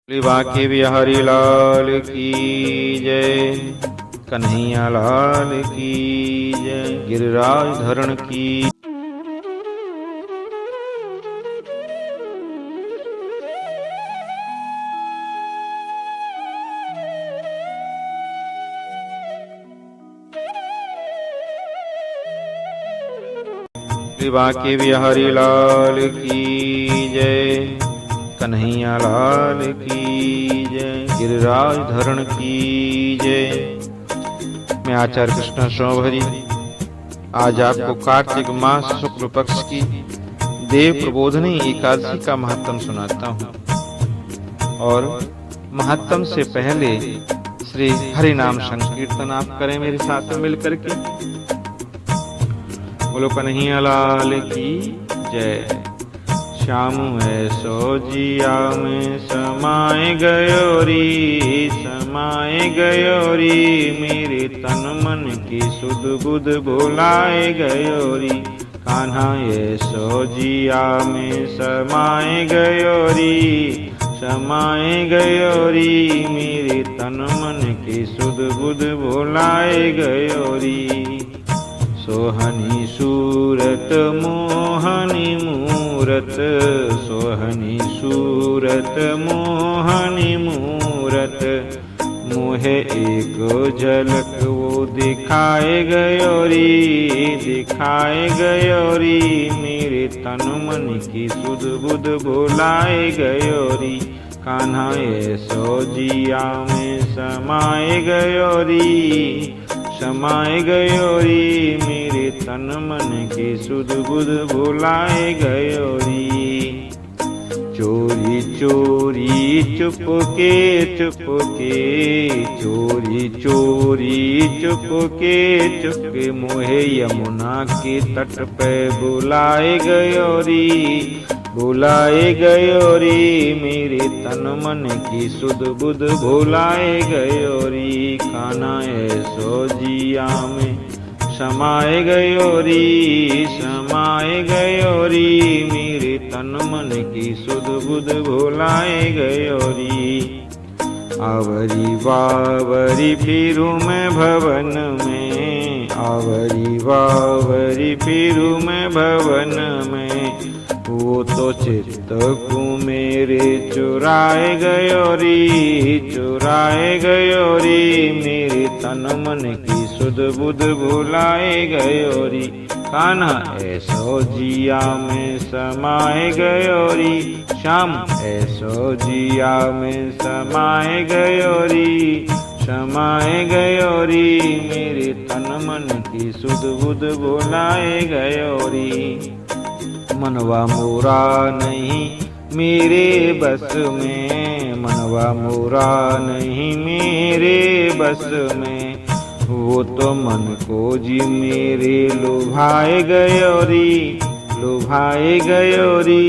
बांके बिहारी लाल की जय, कन्हैया लाल की जय, गिरिराज धरण की। बांके बिहारी लाल की जय, कन्हैया लाल की जय, गिरिराज धरण की जय। मैं आचार्य कृष्ण शोभरी आज आपको कार्तिक मास शुक्ल पक्ष की देव प्रबोधनी एकादशी का महत्व सुनाता हूँ। और महत्व से पहले श्री हरि नाम संकीर्तन आप करें मेरे साथ में मिलकर के। बोलो कन्हैया लाल की जय। श्याम ऐसो जिया में समाए गयो री, समाए गयो री, मेरे तन मन की सुध बुध भुलाए गयो री। कान्हा ऐसो जिया में समाए गयो री, समाए गयो री, मेरे तन मन की सुध बुध भुलाए गयो री। सोहनी सूरत मोहनी मूरत, सोहनी सूरत मोहनी मूरत, मोहे एक झलक वो दिखाए गयो री, दिखाए गयो री, मेरे तन मन की सुध बुध भुलाए गयो री। कान्हा ऐसो जिया में समाए गयो री, समाए गयो री, मेरे तन मन की सुध बुध भुलाए गयो री। चोरी चोरी चुपके चुपके, चोरी चोरी चुपके चुपके, मोहे यमुना के तट पे बुलाए गयो री, बुलाए गयो री, मेरे तन मन की सुध बुध भुलाए गयो री। कान्हा ऐसो जिया में समाए गयो री, समाए गयो री, मेरे तन मन की सुध बुध भुलाए गयो री। आवरी बावरी फिरू मैं भवन में, आवरी बावरी फिरू मैं भवन में, वो तो चित्त को मेरे चुराए गयो री, चुराए गयो री, मेरे तन मन की सुध बुध भुलाए गयो री। कान्हा ऐसो जिया में समाए गयो री, श्याम ऐसो जिया में समाए गयो री, समाए गयो री, मेरे तन मन की सुध बुध भुलाए गयो री। मनवा मोरा नहीं मेरे बस में, मनवा मोरा नहीं मेरे बस में, वो तो मन को जी मेरे लुभाए गयो री, लुभाए गयो री,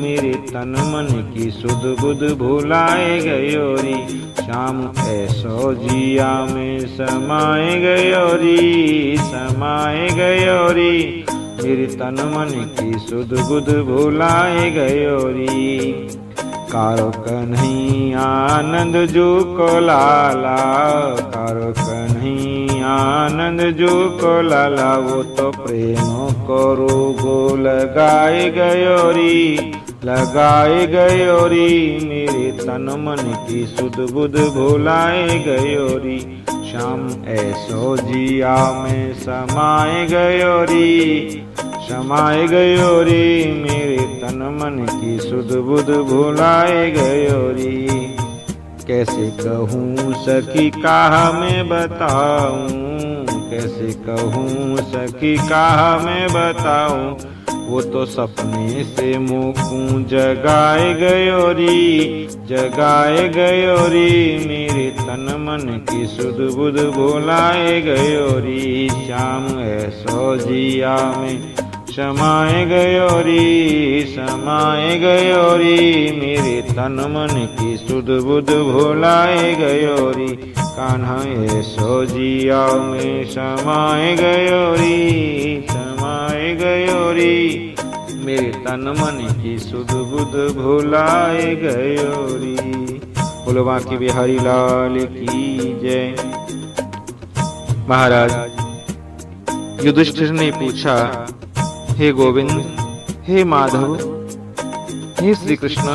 मेरे तन मन की सुध बुध भुलाए गयो री। श्याम ऐसो जिया में समाए गयो री, समाए गयो री, मेरे तन मन की सुध बुध भुलाए गयो री। कारो कन्हैया आनंद जो को लाला, कारो कन्हैया आनंद जो को लाला, वो तो प्रेम को रोगो लगाए गयो री, लगाए गयो री, मेरे तन मन की सुध बुध भुलाए गयो री। श्याम ऐसो जिया में समाए गयो री, समाए गयो री, मेरे तन मन की सुध बुध भुलाए गयो री। कैसे कहूँ सखी कहा मैं बताऊँ, कैसे कहूँ सखी कहा मैं बताऊँ, वो तो सपने से मुँह जगाए गयो री, जगाए गयो री, मेरे तन मन की सुध बुध भुलाए गयो री। श्याम ऐसो जिया में समाए गयो री, समाए गयो री, मेरे तन मन की सुध बुध भुलाए गयो री। कान्हा ऐसो जिया में समाए गयो री, समाए गयो री, मेरे तन मन की सुध बुध भुलाए गयो री। फुलवा के बिहारी लाल की जय। महाराज युधिष्ठिर ने पूछा, हे गोविंद, हे माधव, हे श्री कृष्ण,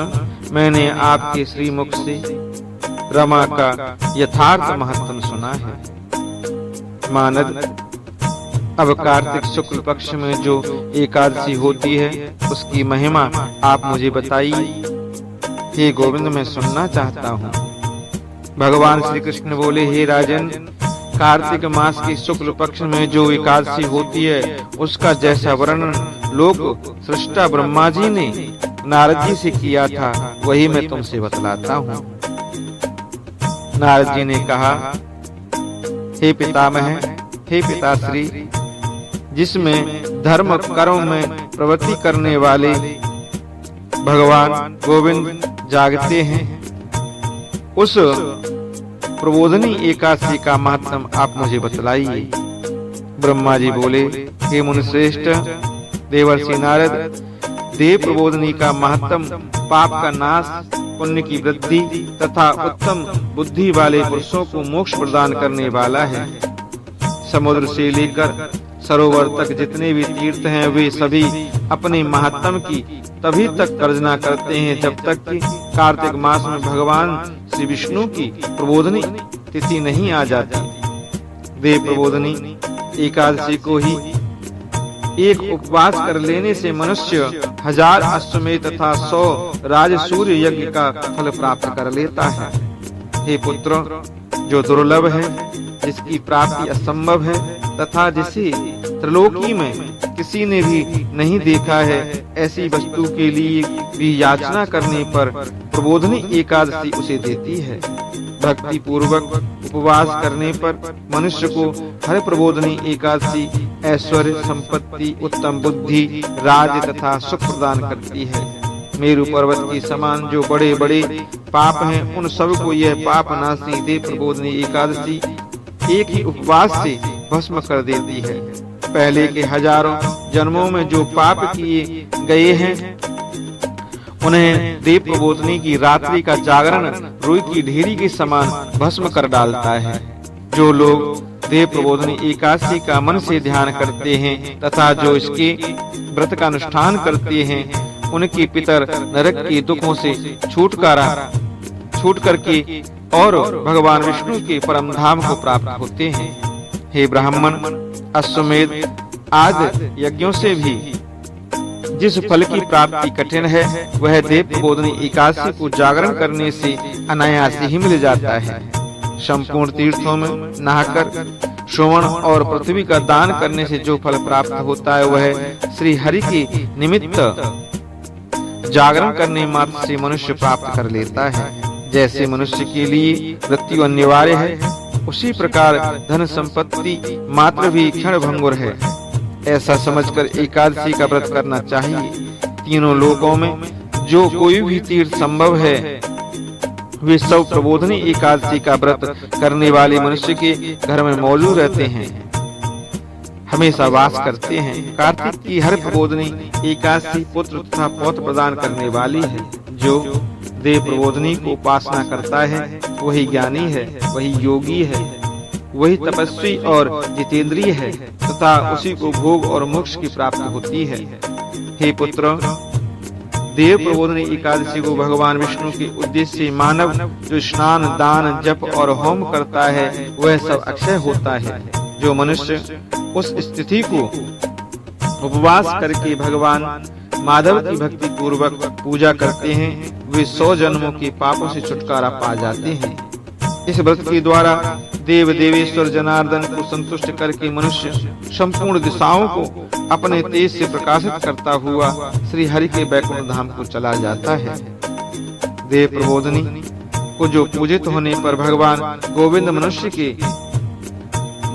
मैंने आपके श्रीमुख से रमा का यथार्थ महत्व सुना है। मानद, अब कार्तिक शुक्ल पक्ष में जो एकादशी होती है उसकी महिमा आप मुझे बताइए। हे गोविंद, मैं सुनना चाहता हूँ। भगवान श्री कृष्ण बोले, हे राजन, कार्तिक मास की शुक्ल पक्ष में जो एकादशी होती है उसका जैसा वर्णन लोक सृष्टा ब्रह्मा जी ने नारद जी से किया था वही मैं तुमसे बतलाता हूँ। नारद जी ने कहा, हे पितामह, हे पिताश्री, जिसमें धर्म कर्म में प्रवृत्ति करने वाले भगवान गोविंद जागते हैं, उस प्रबोधनी एकादशी का महत्व आप मुझे बतलाइए। ब्रह्मा जी बोले, हे मुनिश्रेष्ठ देवर्षि नारद, देव प्रबोधनी का महत्व पाप का नाश, पुण्य की वृद्धि तथा उत्तम बुद्धि वाले पुरुषों को मोक्ष प्रदान करने वाला है। समुद्र से लेकर सरोवर तक जितने भी तीर्थ हैं वे सभी अपने महात्म की तभी तक गर्जना करते हैं जब तक कि कार्तिक मास में भगवान श्री विष्णु की प्रबोधनी तिथि नहीं आ जाती। देव प्रबोधनी एकादशी को ही एक उपवास कर लेने से मनुष्य 1000 अश्वमेध तथा 100 राजसूय यज्ञ का फल प्राप्त कर लेता है। हे पुत्र, जो दुर्लभ है, जिसकी प्राप्ति असंभव है तथा जिसे त्रिलोकी में किसी ने भी नहीं देखा है, ऐसी वस्तु के लिए भी याचना करने पर प्रबोधनी एकादशी उसे देती है। भक्ति पूर्वक उपवास करने पर मनुष्य को हर प्रबोधनी एकादशी ऐश्वर्य, संपत्ति, उत्तम बुद्धि, राज तथा सुख प्रदान करती है। मेरु पर्वत के समान जो बड़े बड़े पाप हैं उन सब को यह पाप नाशी देव प्रबोधनी एकादशी एक ही उपवास से भस्म कर देती है। पहले के हजारों जन्मों में जो पाप किए गए हैं उन्हें देव प्रबोधनी की रात्रि का जागरण रुई की ढेरी के समान भस्म कर डालता है। जो लोग देव प्रबोधनी एकादशी का मन से ध्यान करते हैं तथा जो इसके व्रत का अनुष्ठान करते हैं उनके पितर नरक के दुखों से छूट करके और भगवान विष्णु के परम धाम को प्राप्त होते हैं। हे ब्राह्मण, अश्वमेध आदि यज्ञों से भी जिस फल की प्राप्ति कठिन है वह देव प्रबोधनी एकादशी को जागरण करने से अनायास ही मिल जाता है। संपूर्ण तीर्थों में नहाकर श्रवण और पृथ्वी का दान करने से जो फल प्राप्त होता है वह श्री हरि के निमित्त जागरण करने मात्र से मनुष्य प्राप्त कर लेता है। जैसे मनुष्य के लिए मृत्यु अनिवार्य है उसी प्रकार धन संपत्ति मात्र भी क्षण भंगुर है। ऐसा समझकर एकादशी का व्रत करना चाहिए। तीनों लोकों में जो कोई भी तीर्थ संभव है वे सब प्रबोधनी एकादशी का व्रत करने वाले मनुष्य के घर में मौजूद रहते हैं, हमेशा वास करते हैं। कार्तिक की हर प्रबोधनी एकादशी पुत्र तथा पौत्र प्रदान करने वाली है। जो देव प्रबोधनी को उपासना करता है वही ज्ञानी है, वही योगी है, वही तपस्वी और जितेंद्रिय है तथा उसी को भोग और मोक्ष की प्राप्ति होती है। हे पुत्र, देव प्रबोधनी एकादशी को भगवान विष्णु के उद्देश्य से मानव जो स्नान, दान, जप और होम करता है वह सब अक्षय होता है। जो मनुष्य उस स्थिति को उपवास करके भगवान माधव की भक्ति पूर्वक पूजा करते हैं वे 100 जन्मों के पापों से छुटकारा पा जाते हैं। इस व्रत के द्वारा देव देवेश्वर जनार्दन को संतुष्ट करके मनुष्य संपूर्ण दिशाओं को अपने तेज से प्रकाशित करता हुआ श्री हरि के बैकुंठ धाम को चला जाता है। देव प्रबोधनी को जो पूजित होने पर भगवान गोविंद मनुष्य के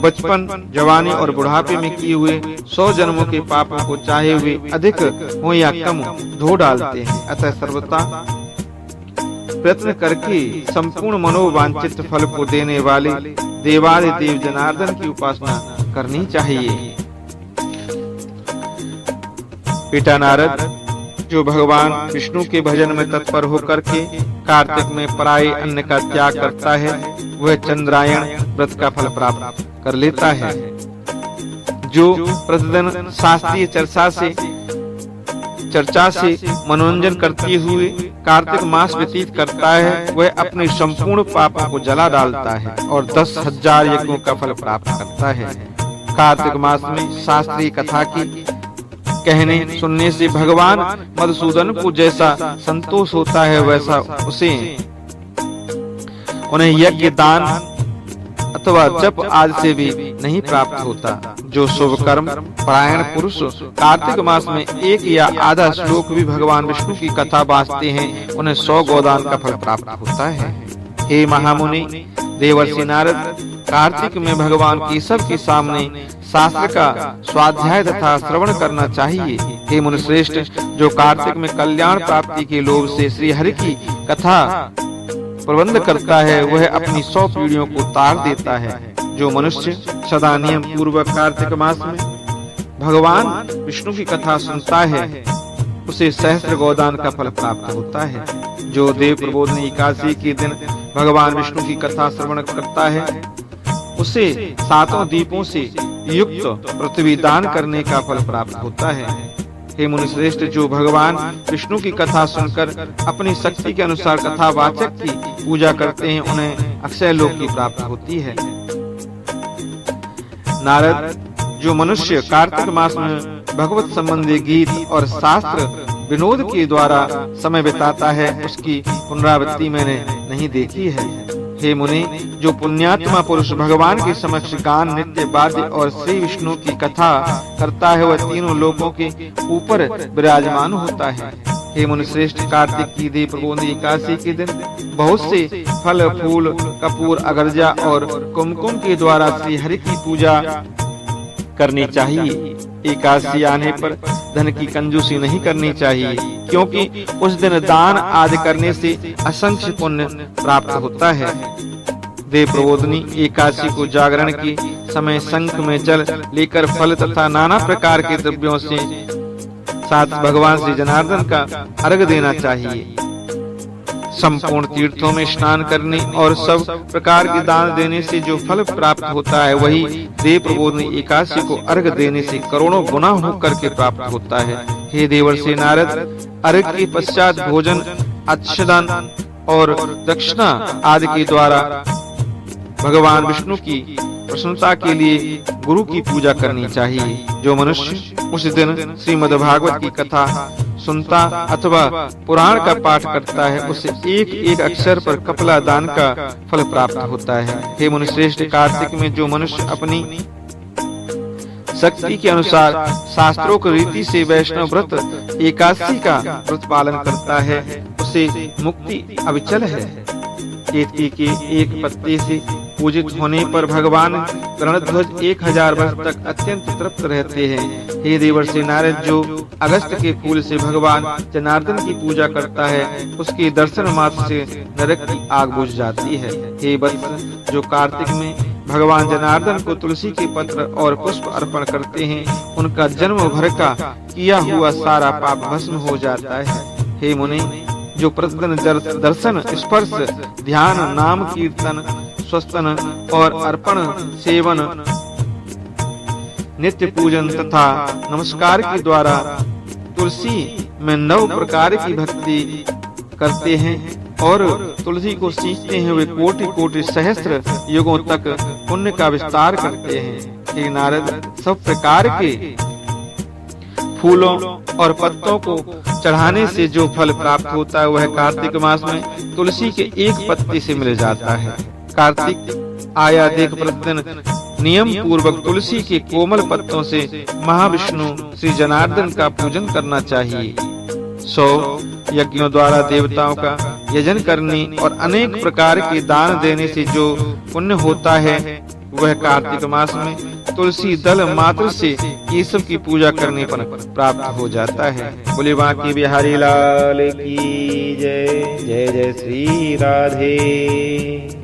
बचपन, जवानी और बुढ़ापे में किए हुए 100 जन्मों के पापों को चाहे वे अधिक हो या कम धो डालते हैं। अतः सर्वथा प्रयत्न करके संपूर्ण मनोवांछित फल को देने वाले देवादिदेव जनार्दन की उपासना करनी चाहिए। पिता नारद, जो भगवान विष्णु के भजन में तत्पर होकर के कार्तिक में पराये अन्न का त्याग करता है, वह चंद्रायण व्रत का फल प्राप्त कर लेता है। जो प्रतिदिन शास्त्रीय चर्चा से मनोरंजन करते हुए कार्तिक मास व्यतीत करता है, वह अपने संपूर्ण पापों को जला डालता है और 10,000 यज्ञों का फल प्राप्त करता है। कार्तिक मास में शास्त्रीय कथा की कहने सुनने से भगवान मधुसूदन को जैसा संतोष होता है, वैसा उन्हें यज्ञ, दान अथवा जप आदि से भी नहीं प्राप्त होता। जो शुभ कर्म परायण पुरुष कार्तिक मास में एक या आधा श्लोक भी भगवान विष्णु की कथा वाचते हैं, उन्हें 100 गोदान का फल प्राप्त होता है। हे महामुनि, देवर्षि नारद, कार्तिक में भगवान केशव के सामने शास्त्र का स्वाध्याय तथा श्रवण करना चाहिए। हे मुनि श्रेष्ठ, जो कार्तिक में कल्याण प्राप्ति के लोभ से श्री हरि की कथा प्रबंध करता है, वह अपनी 100 पीढ़ियों को तार देता है। जो मनुष्य सदा नियम पूर्वक कार्तिक मास में भगवान विष्णु की कथा सुनता है, उसे सहस्त्र गोदान का फल प्राप्त होता है। जो देव प्रबोधनी एकादशी के दिन भगवान विष्णु की कथा श्रवण करता है, उसे 7 दीपों से युक्त पृथ्वी दान करने का फल प्राप्त होता है। हे मुनि श्रेष्ठ, जो भगवान विष्णु की कथा सुनकर अपनी शक्ति के अनुसार कथावाचक की पूजा करते हैं, उन्हें अक्षय लोक की प्राप्ति होती है। नारद, जो मनुष्य कार्तिक मास में भगवत संबंधी गीत और शास्त्र विनोद के द्वारा समय बिताता है, उसकी पुनरावृत्ति मैंने नहीं देखी है। हे मुनि, जो पुण्यात्मा पुरुष भगवान के समक्ष गान, नृत्य, वाद्य और श्री विष्णु की कथा करता है, वह तीनों लोकों के ऊपर विराजमान होता है। हे मुनि श्रेष्ठ, कार्तिक की देव प्रबोधनी एकादशी के दिन बहुत से फल, फूल, कपूर, अगरजा और कुमकुम के द्वारा श्री हरि की पूजा करनी चाहिए। एकादशी आने पर धन की कंजूसी नहीं करनी चाहिए, क्योंकि उस दिन दान आदि करने से असंख्य पुण्य प्राप्त होता है। देव प्रबोधनी एकादशी को जागरण के समय शंख में जल लेकर फल तथा नाना प्रकार के द्रव्यों से साथ भगवान श्री जनार्दन का अर्घ देना चाहिए। संपूर्ण तीर्थों में स्नान करने और सब प्रकार के दान देने से जो फल प्राप्त होता है, वही देव प्रबोधनी एकादशी को अर्घ देने से करोड़ों गुना होकर के प्राप्त होता है। हे देवर्षि नारद, अर्घ के पश्चात भोजन, अच्छदान और दक्षिणा आदि के द्वारा भगवान विष्णु की प्रसन्नता के लिए गुरु की पूजा करनी चाहिए। जो मनुष्य उस दिन श्रीमद्भागवत की कथा सुनता अथवा पुराण का पाठ करता है, उसे एक एक अक्षर पर कपला दान का फल प्राप्त होता है। हे मुनि श्रेष्ठ, कार्तिक में जो मनुष्य अपनी शक्ति के अनुसार शास्त्रों की रीति से वैष्णव व्रत एकादशी का व्रत पालन करता है, उसे मुक्ति अविचल है। केतकी के एक पत्ते से पूजित होने पर भगवान गरुड़ध्वज 1000 वर्ष तक अत्यंत तृप्त रहते हैं। हे देवर्षि नारद, जो अगस्त के फूल से भगवान जनार्दन की पूजा करता है, उसके दर्शन मात्र से नरक की आग बुझ जाती है। हे वत्स, जो कार्तिक में भगवान जनार्दन को तुलसी के पत्र और पुष्प अर्पण करते हैं, उनका जन्म भर का किया हुआ सारा पाप भस्म हो जाता है। हे मुनि, जो प्रतिदिन दर्शन, स्पर्श, ध्यान, नाम कीर्तन, स्वस्तन और अर्पण, सेवन, नित्य पूजन तथा नमस्कार के द्वारा तुलसी में 9 प्रकार की भक्ति करते हैं और तुलसी को सींचते हैं, वे कोटि-कोटि सहस्त्र युगों तक पुण्य का विस्तार करते हैं। हे नारद, सब प्रकार के फूलों और पत्तों को चढ़ाने से जो फल प्राप्त होता है, वह कार्तिक मास में तुलसी के एक पत्ते से मिल जाता है। कार्तिक आया देख प्रतिदिन नियम पूर्वक तुलसी के कोमल पत्तों से महाविष्णु श्री जनार्दन का पूजन करना चाहिए। 100 यज्ञों द्वारा देवताओं का यजन करने और अनेक प्रकार के दान देने से जो पुण्य होता है, वह कार्तिक मास में तुलसी दल मात्र से केशव की पूजा करने पर प्राप्त हो जाता है। बोले बांके बिहारी लाल की जय। जय जय श्री राधे।